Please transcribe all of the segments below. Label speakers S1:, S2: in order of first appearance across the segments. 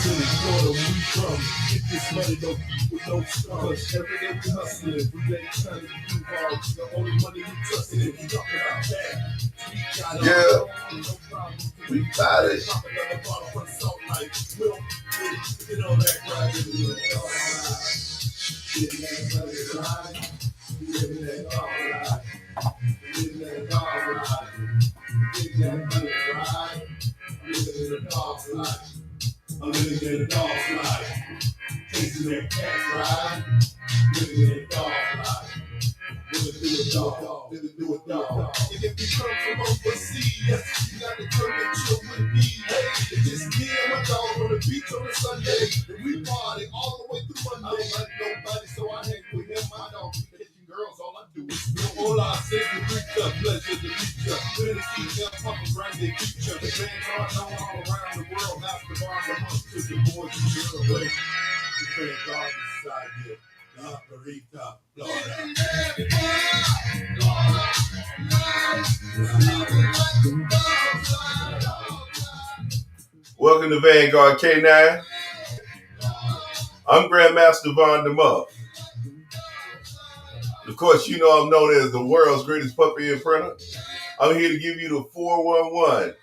S1: Silly Florida, where we from. Get this money, no people, no scum. Cause every day we hustling, we ain't trying to do hard. The only money we trusting if we talking about that. Yeah, no problem. We got it. Pop another bottle for the salt like Will. You know that right? Getting that money right. Living that dog life. Living that dog life. Getting that money right. Living the dog life. I'm living in a dog's life. Chasing that cat ride. Living in a dog's life. Living through a dog. Living through a dog. And if you come from overseas, you got to come and chill with me. Hey, it's just me and my dog on the beach on a Sunday. And we party all the way through Monday. I don't like nobody, so I hang with him. My dog be catching girls. All I do is spill. All I say is reach up, pleasure to meet ya. Really keep them pumping, grind their future. The fans are known all around the world. That's the bar the month to the boys who chill away. The fan God inside here. La Perita, Florida. Welcome to Vanguard K9. I'm Grandmaster Von DeMuff. Of course, you know I'm known as the world's greatest puppy imprinter. I'm here to give you the 411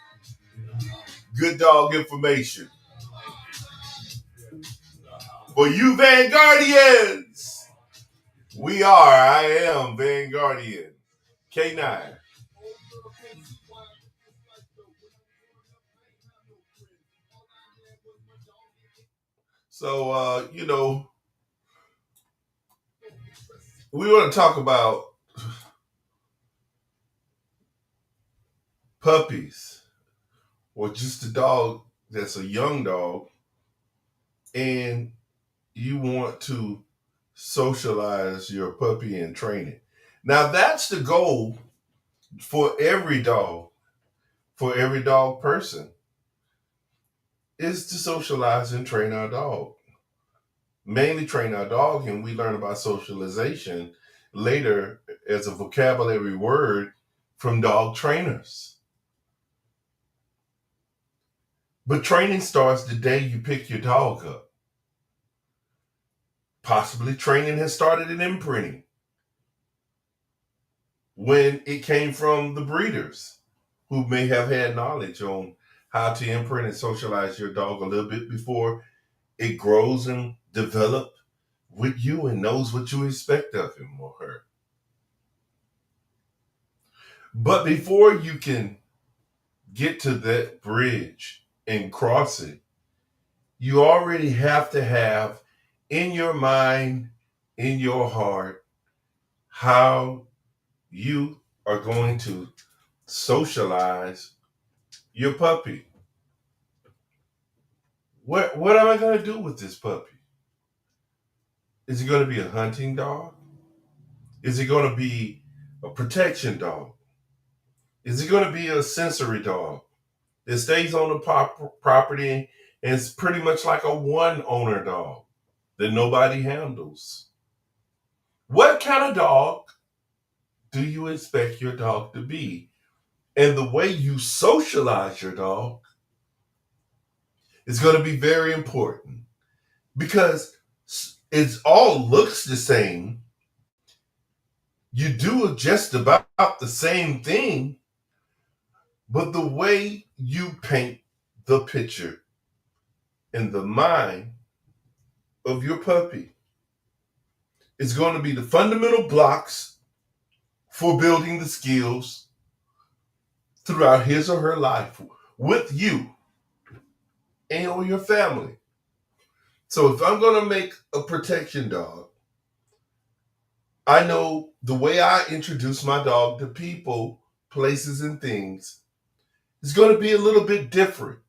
S1: good dog information. For you Vanguardians, I am Vanguardian K9. So, we want to talk about puppies or just a dog that's a young dog and you want to socialize your puppy and train it. Now, that's the goal for every dog person, is to socialize and train our dog. Mainly train our dog, and we learn about socialization later as a vocabulary word from dog trainers. But training starts the day you pick your dog up. Possibly training has started in imprinting when it came from the breeders who may have had knowledge on how to imprint and socialize your dog a little bit before it grows and develops with you and knows what you expect of him or her. But before you can get to that bridge and cross it, you already have to have in your mind, in your heart, how you are going to socialize your puppy. What am I going to do with this puppy? Is it going to be a hunting dog? Is it going to be a protection dog? Is it going to be a sensory dog that stays on the property and is pretty much like a one owner dog that nobody handles? What kind of dog do you expect your dog to be? And the way you socialize your dog is going to be very important, because it all looks the same. You do just about the same thing, but the way you paint the picture in the mind of your puppy is going to be the fundamental blocks for building the skills throughout his or her life with you and or your family. So if I'm going to make a protection dog, I know the way I introduce my dog to people, places, and things is going to be a little bit different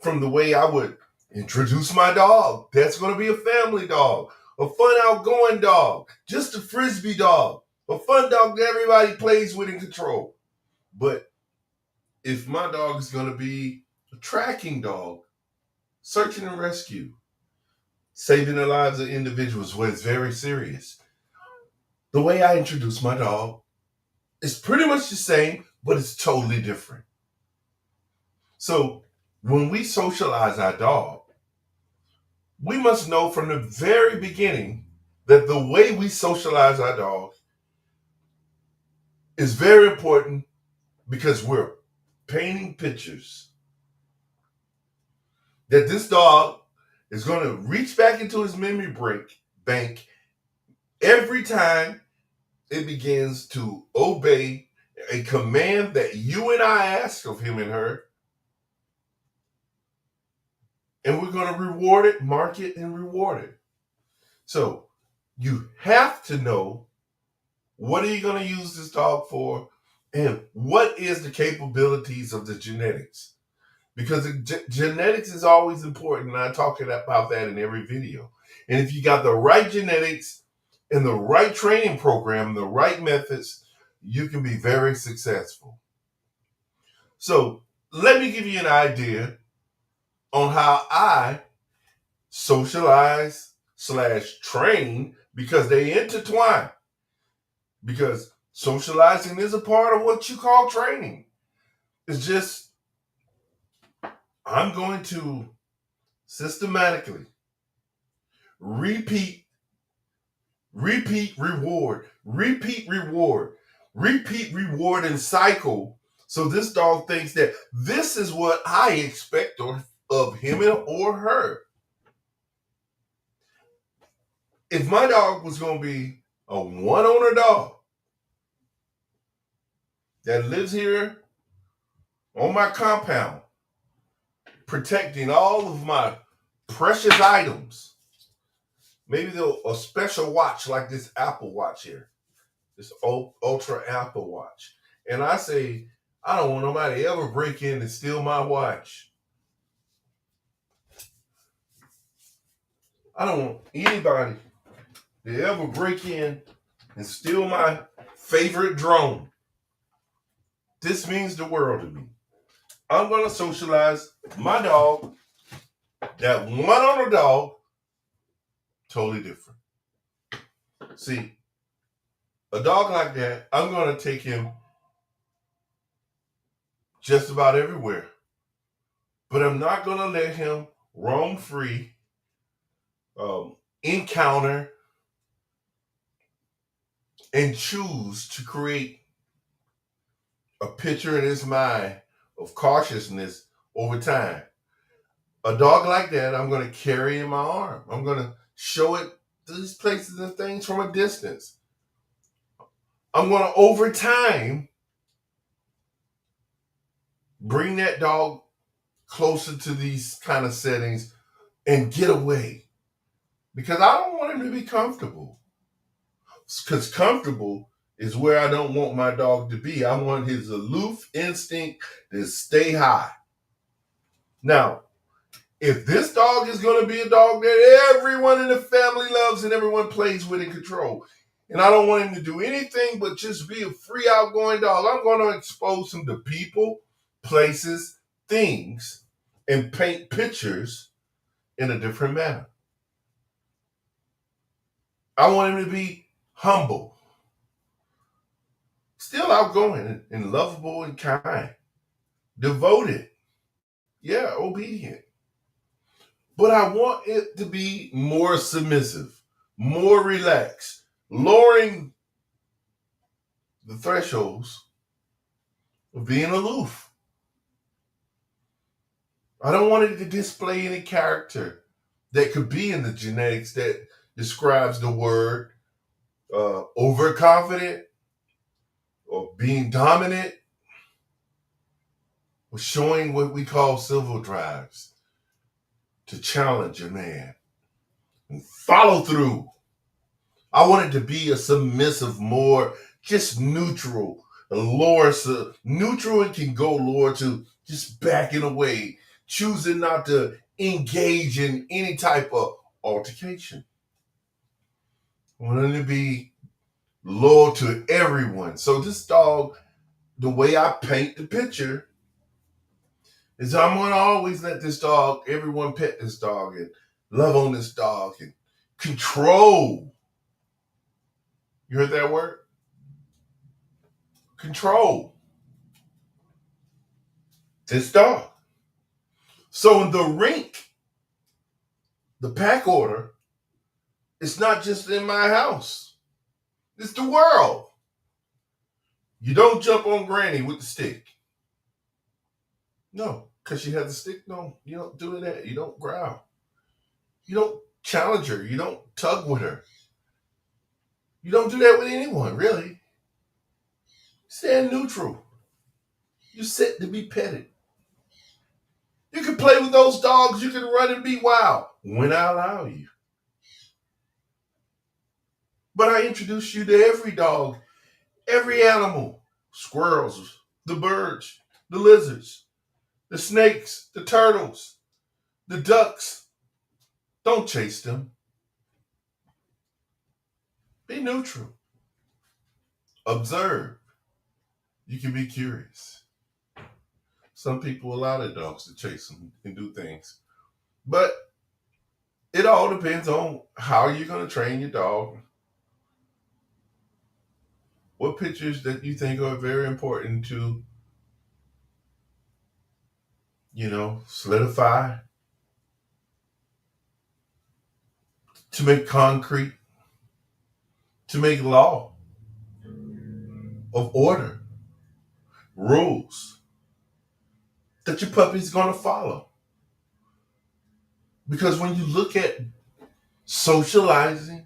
S1: from the way I would Introduce my dog. That's going to be a family dog, a fun, outgoing dog, just a frisbee dog, a fun dog that everybody plays with and control. But if my dog is going to be a tracking dog, searching and rescue, saving the lives of individuals where it's very serious, the way I introduce my dog is pretty much the same, but it's totally different. So when we socialize our dog, we must know from the very beginning that the way we socialize our dog is very important because we're painting pictures that this dog is going to reach back into his memory bank every time it begins to obey a command that you and I ask of him and her. And we're going to reward it, mark it, and reward it. So you have to know, what are you going to use this dog for? And what is the capabilities of the genetics? Because genetics is always important. And I talk about that in every video. And if you got the right genetics and the right training program, the right methods, you can be very successful. So let me give you an idea on how I socialize / train, because they intertwine. Because socializing is a part of what you call training. It's just, I'm going to systematically repeat, reward, repeat, reward, and cycle. So this dog thinks that this is what I expect of him or her. If my dog was going to be a one owner dog that lives here on my compound, protecting all of my precious items, maybe a special watch like this Apple Watch here, this Ultra Apple Watch. And I say, I don't want nobody ever break in and steal my watch. I don't want anybody to ever break in and steal my favorite drone. This means the world to me. I'm going to socialize my dog, that one owner dog, totally different. See, a dog like that, I'm going to take him just about everywhere. But I'm not going to let him roam free, encounter, and choose to create a picture in his mind of cautiousness over time. A dog like that, I'm going to carry in my arm. I'm going to show it these places and things from a distance. I'm going to, over time, bring that dog closer to these kind of settings and get away. Because I don't want him to be comfortable. Because comfortable is where I don't want my dog to be. I want his aloof instinct to stay high. Now, if this dog is going to be a dog that everyone in the family loves and everyone plays with and control, and I don't want him to do anything but just be a free outgoing dog, I'm going to expose him to people, places, things, and paint pictures in a different manner. I want him to be humble, still outgoing and lovable and kind, devoted, obedient. But I want it to be more submissive, more relaxed, lowering the thresholds of being aloof. I don't want it to display any character that could be in the genetics that describes the word overconfident or being dominant or showing what we call civil drives to challenge a man and follow through. I want it to be a submissive, more just neutral, lower, neutral, and can go lower to just backing away, choosing not to engage in any type of altercation. I want him to be loyal to everyone. So this dog, the way I paint the picture is I'm going to always let this dog, everyone pet this dog and love on this dog and control. You heard that word? Control this dog. So in the rink, the pack order, it's not just in my house. It's the world. You don't jump on Granny with the stick. No, because she has the stick. No, you don't do that. You don't growl. You don't challenge her. You don't tug with her. You don't do that with anyone, really. Stand neutral. You're set to be petted. You can play with those dogs. You can run and be wild when I allow you. But I introduce you to every dog, every animal, squirrels, the birds, the lizards, the snakes, the turtles, the ducks. Don't chase them. Be neutral. Observe. You can be curious. Some people allow their dogs to chase them and do things. But it all depends on how you're going to train your dog. What pictures that you think are very important to, solidify, to make concrete, to make law of order, rules that your puppy's going to follow. Because when you look at socializing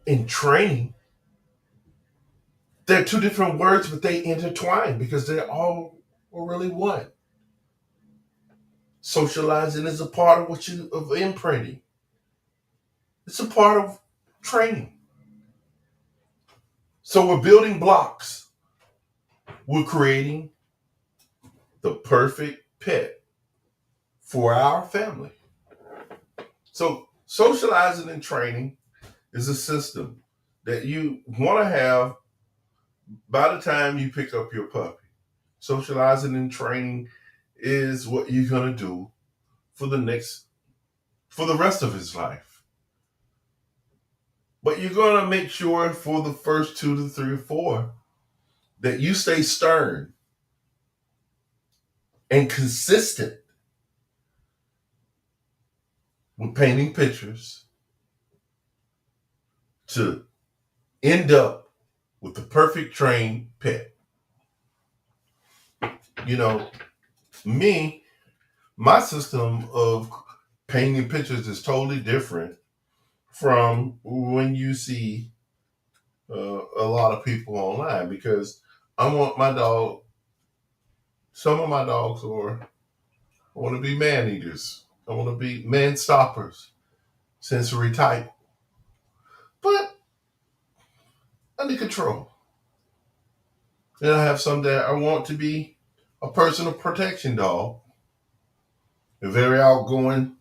S1: and training, they're two different words, but they intertwine because they're all really one. Socializing is a part of imprinting. It's a part of training. So we're building blocks. We're creating the perfect pet for our family. So socializing and training is a system that you want to have by the time you pick up your puppy. Socializing and training is what you're going to do for the rest of his life. But you're going to make sure for the first 2 to 3 or 4 that you stay stern and consistent with painting pictures to end up with the perfect trained pet. My system of painting pictures is totally different from when you see a lot of people online, because I want my dog, some of my dogs I want to be man eaters. I want to be man stoppers, sensory type, but under control. Then I have some that I want to be a personal protection dog, a very outgoing,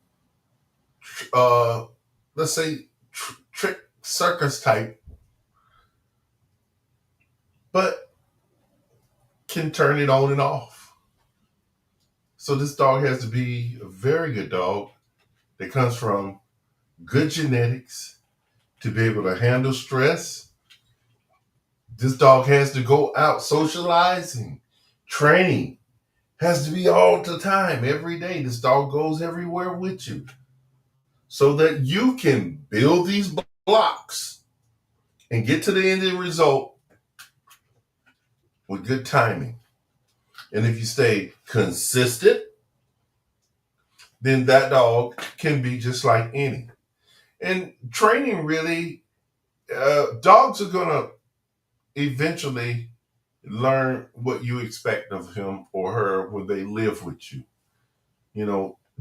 S1: let's say trick circus type, but can turn it on and off. So this dog has to be a very good dog that comes from good genetics to be able to handle stress. This dog has to go out socializing, training, has to be all the time, every day. This dog goes everywhere with you so that you can build these blocks and get to the end result with good timing. And if you stay consistent, then that dog can be just like any. And training really, dogs are going to eventually learn what you expect of him or her when they live with you.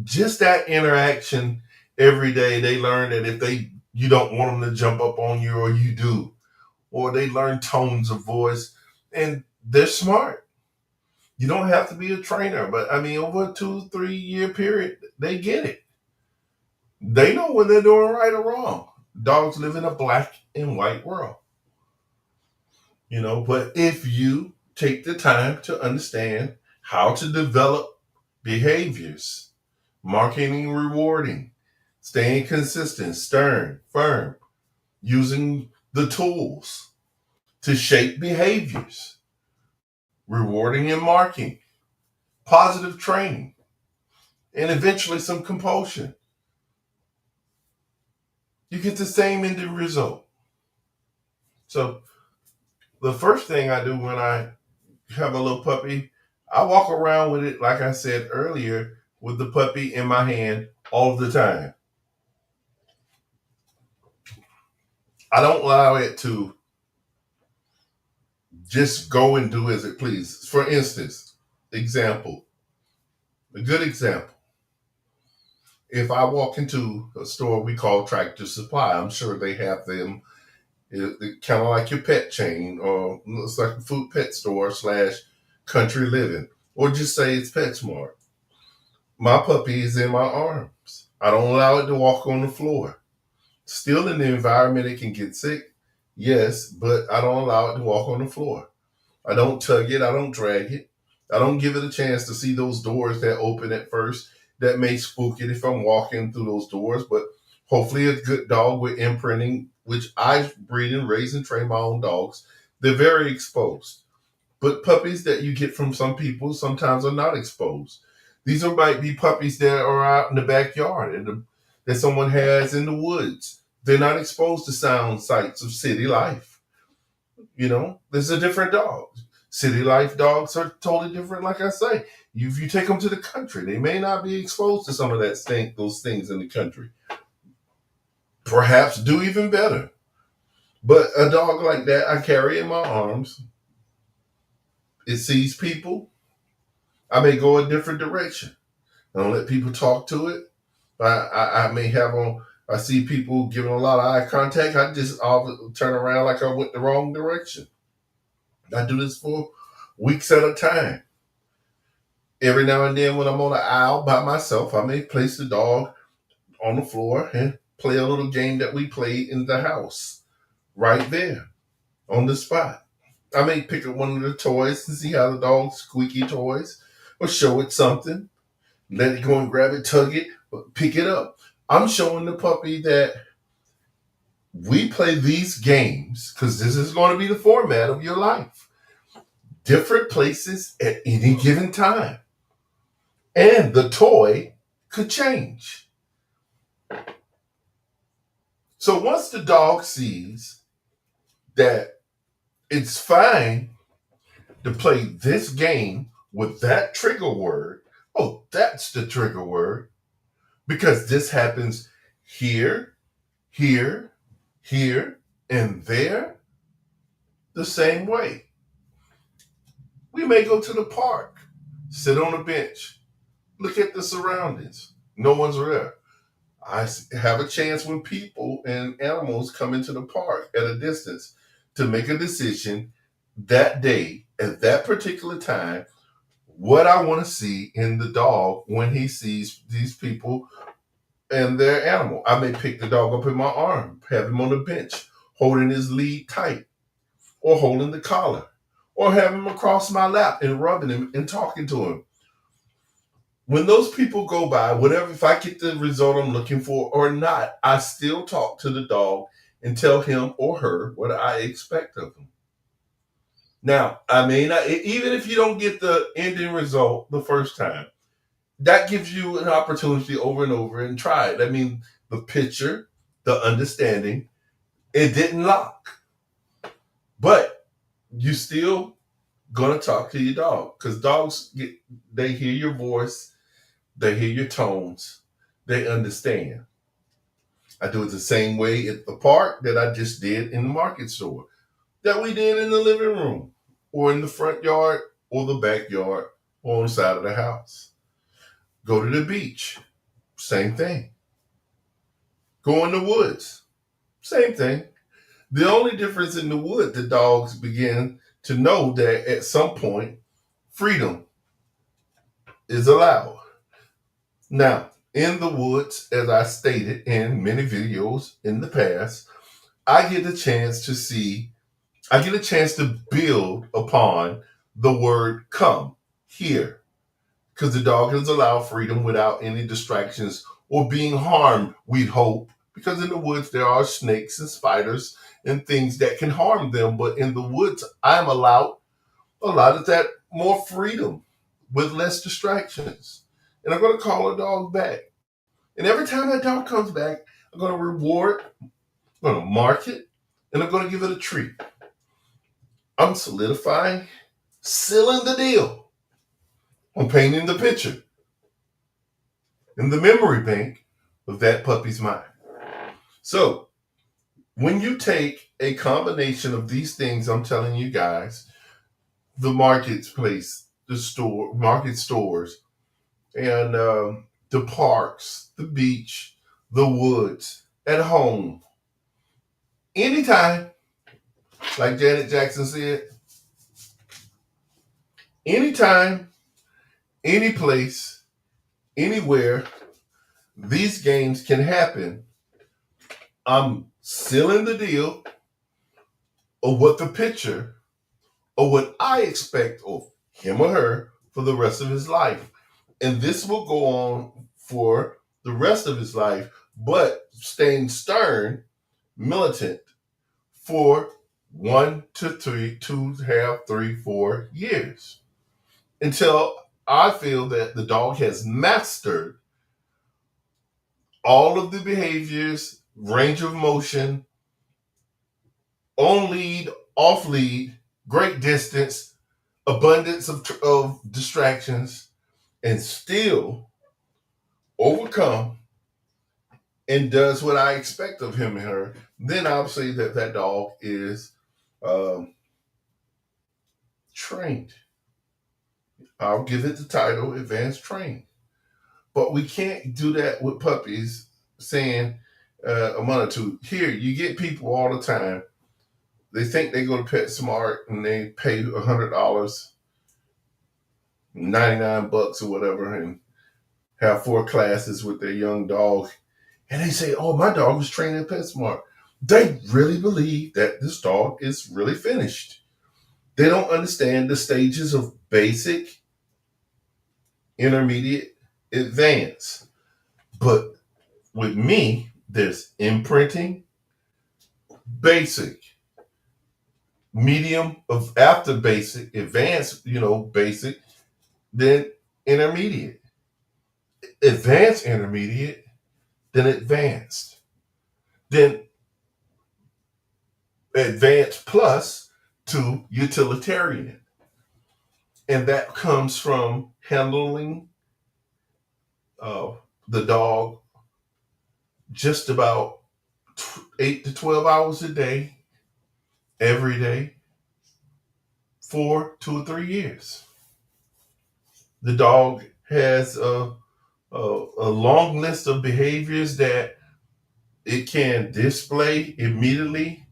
S1: Just that interaction every day, they learn that if you don't want them to jump up on you, or you do, or they learn tones of voice, and they're smart. You don't have to be a trainer, but over a 2-3 year period, they get it. They know when they're doing right or wrong. Dogs live in a black and white world, but if you take the time to understand how to develop behaviors, marketing, rewarding, staying consistent, stern, firm, using the tools to shape behaviors, rewarding and marking, positive training, and eventually some compulsion, you get the same ending result. So the first thing I do when I have a little puppy, I walk around with it, like I said earlier, with the puppy in my hand all the time. I don't allow it to just go and do as it pleases. For instance, a good example. If I walk into a store we call Tractor Supply, I'm sure they have them. Kind of like your pet chain, or it's like a food pet store / country living, or just say it's PetSmart. My puppy is in my arms. I don't allow it to walk on the floor. Still in the environment, it can get sick, yes, but I don't allow it to walk on the floor. I don't tug it. I don't drag it. I don't give it a chance to see those doors that open at first. That may spook it if I'm walking through those doors, but hopefully a good dog with imprinting, which I breed and raise and train my own dogs, they're very exposed. But puppies that you get from some people sometimes are not exposed. These might be puppies that are out in the backyard that someone has in the woods. They're not exposed to sound sights of city life. There's a different dog. City life dogs are totally different. Like I say, if you take them to the country, they may not be exposed to some of those things in the country. Perhaps do even better. But a dog like that, I carry in my arms. It sees people. I may go a different direction. I don't let people talk to it. I may have on. I see people giving a lot of eye contact. I'll turn around like I went the wrong direction. I do this for weeks at a time. Every now and then, when I'm on an aisle by myself, I may place the dog on the floor and play a little game that we play in the house right there on the spot. I may pick up one of the toys and see how the dog squeaky toys, or show it something, let it go and grab it, tug it, pick it up. I'm showing the puppy that we play these games because this is going to be the format of your life. Different places at any given time. And the toy could change. So once the dog sees that it's fine to play this game with that trigger word, oh, that's the trigger word, because this happens here, here, here, and there, the same way. We may go to the park, sit on a bench, look at the surroundings. No one's there. I have a chance when people and animals come into the park at a distance to make a decision that day at that particular time what I want to see in the dog when he sees these people and their animal. I may pick the dog up in my arm, have him on the bench, holding his lead tight, or holding the collar, or have him across my lap and rubbing him and talking to him. When those people go by, whatever, if I get the result I'm looking for or not, I still talk to the dog and tell him or her what I expect of him. Now, I may not, even if you don't get the ending result the first time, that gives you an opportunity over and over and try it. I mean, the picture, the understanding, it didn't lock. But you still gonna talk to your dog because they hear your voice, they hear your tones, they understand. I do it the same way at the park that I just did in the market store, that we did in the living room, or in the front yard, or the backyard, or on the side of the house. Go to the beach, same thing. Go in the woods, same thing. The only difference in the wood, the dogs begin to know that at some point, freedom is allowed. Now, in the woods, as I stated in many videos in the past, I get a chance to see, I get a chance to build upon the word come here, because the dog is allowed freedom without any distractions or being harmed, we'd hope, because in the woods there are snakes and spiders and things that can harm them. But in the woods, I'm allowed a lot of that more freedom with less distractions. And I'm going to call a dog back. And every time that dog comes back, I'm going to reward, I'm going to mark it, and I'm going to give it a treat. I'm solidifying, sealing the deal. I'm painting the picture in the memory bank of that puppy's mind. So when you take a combination of these things I'm telling you guys, the marketplace, the store, market stores, and the parks, the beach, the woods, at home, anytime, like Janet Jackson said, anytime, any place, anywhere, these games can happen. I'm sealing the deal of what the picture or what I expect of him or her for the rest of his life. And this will go on for the rest of his life, but staying stern, militant for 1 to 3, 2.5, 3, 4 years until I feel that the dog has mastered all of the behaviors, range of motion, on lead, off lead, great distance, abundance of distractions, and still overcome and does what I expect of him and her. Then I'll say that that dog is um, trained. I'll give it the title advanced trained. But we can't do that with puppies saying a month or two. Here, you get people all the time. They think they go to PetSmart and they pay $100, $99 or whatever, and have 4 classes with their young dog. And they say, oh, my dog was trained at PetSmart. They really believe that this dog is really finished. They don't understand the stages of basic, intermediate, advanced. But with me, there's imprinting, basic, medium of after basic, advanced, basic, then intermediate, advanced intermediate, then advanced, then advanced plus to utilitarian. And that comes from handling uh, the dog just about 8 to 12 hours a day, every day, for 2 or 3 years. The dog has a long list of behaviors that it can display immediately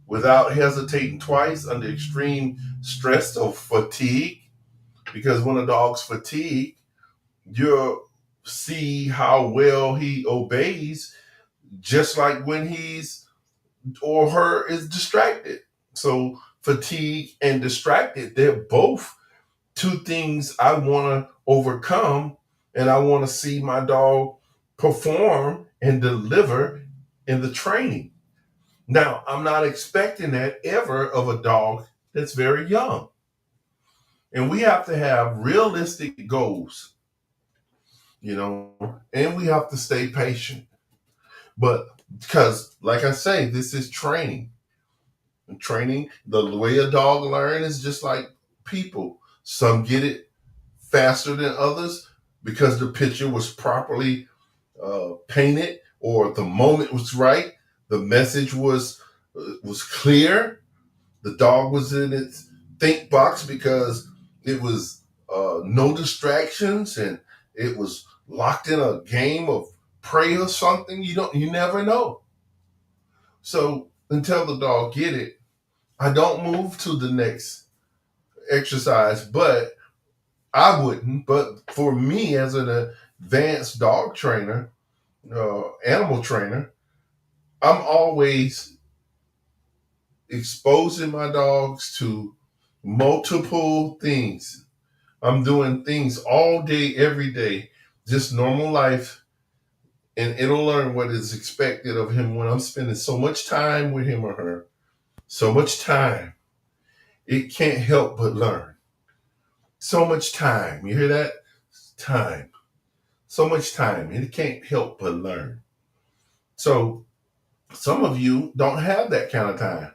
S1: without hesitating twice under extreme stress or fatigue. Because when a dog's fatigued, you'll see how well he obeys, just like when he's or her is distracted. So fatigue and distracted, they're both two things I want to overcome, and I want to see my dog perform and deliver in the training. Now, I'm not expecting that ever of a dog that's very young. And we have to have realistic goals, and we have to stay patient. But because, like I say, this is training. And training, the way a dog learns is just like people. Some get it faster than others because the picture was properly painted, or the moment was right, the message was clear, the dog was in its think box because it was no distractions and it was locked in a game of prey or something. You never know. So until the dog get it, I don't move to the next exercise, but I wouldn't. But for me as an advanced dog trainer, animal trainer, I'm always exposing my dogs to multiple things. I'm doing things all day, every day, just normal life, and it'll learn what is expected of him when I'm spending so much time with him or her. So much time. It can't help but learn. So much time. You hear that? Time. So much time. It can't help but learn. So some of you don't have that kind of time.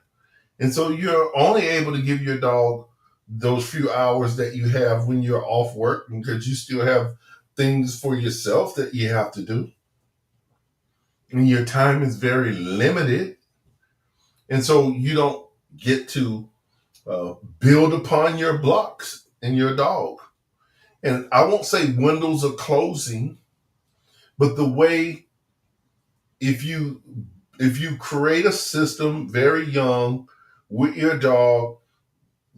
S1: And so you're only able to give your dog those few hours that you have when you're off work because you still have things for yourself that you have to do. And your time is very limited. And so you don't get to build upon your blocks in your dog. And I won't say windows are closing, but the way if you create a system very young with your dog,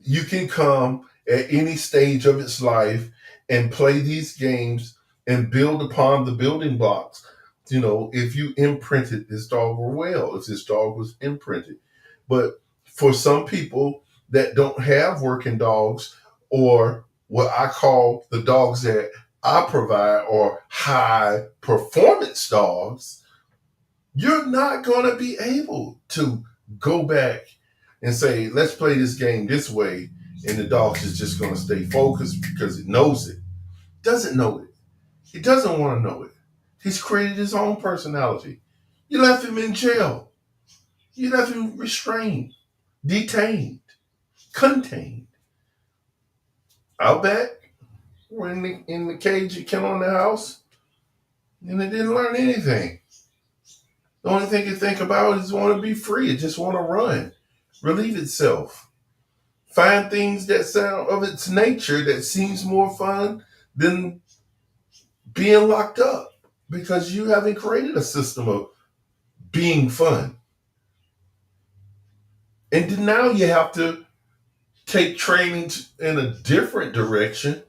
S1: you can come at any stage of its life and play these games and build upon the building blocks. You know, if you imprinted this dog well, if this dog was imprinted. But for some people that don't have working dogs, or what I call the dogs that I provide, or high performance dogs, you're not going to be able to go back and say, let's play this game this way. And the dog is just going to stay focused because it knows it. Doesn't know it. He doesn't want to know it. He's created his own personality. You left him in jail. You left him restrained, detained, contained. Out back, or in the cage you kennel in the house, and it didn't learn anything. The only thing you think about is want to be free. It just want to run, relieve itself, find things that sound of its nature that seems more fun than being locked up because you haven't created a system of being fun. And then now you have to take training in a different direction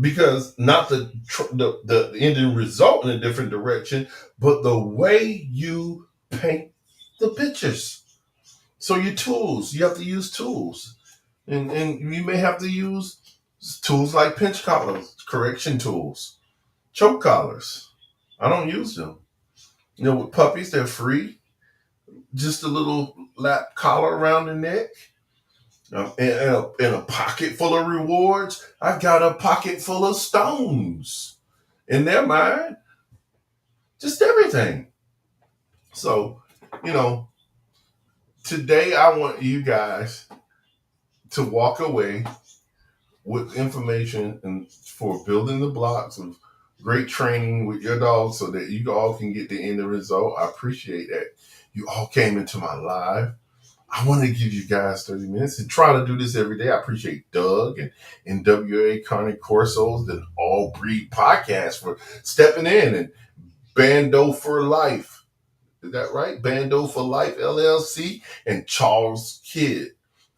S1: because not the ending result in a different direction, but the way you paint the pictures. So your tools, you have to use tools. And you may have to use tools like pinch collars, correction tools, choke collars. I don't use them. You know, with puppies, they're free. Just a little lap collar around the neck. And a pocket full of rewards. I've got a pocket full of stones in their mind. Just everything. So, you know, today I want you guys to walk away with information and for building the blocks of great training with your dog so that you all can get the end result. I appreciate that you all came into my live. I want to give you guys 30 minutes and try to do this every day. I appreciate Doug and NWA Connie Corso's and All Breed Podcast for stepping in, and Bando for Life. Is that right? Bando for Life LLC, and Charles Kidd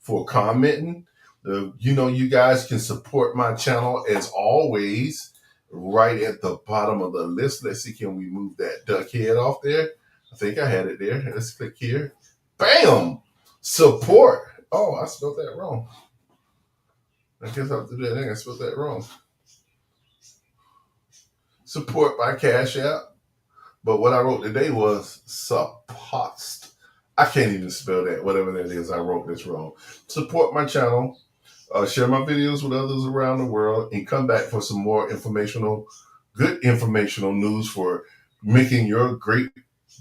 S1: for commenting. You know, you guys can support my channel as always right at the bottom of the list. Let's see, can we move that duck head off there? I think I had it there. Let's click here. Bam! Support. Oh, I spelled that wrong. I guess I have to do that. I spelled that wrong. Support by Cash App. But what I wrote today was suppost. I can't even spell that. Whatever that is, I wrote this wrong. Support my channel. Share my videos with others around the world, and come back for some more good informational news for making your great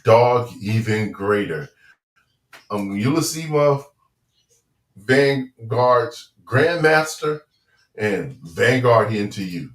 S1: dog even greater. Ulysses Vanguard's Grandmaster and Vanguard into you.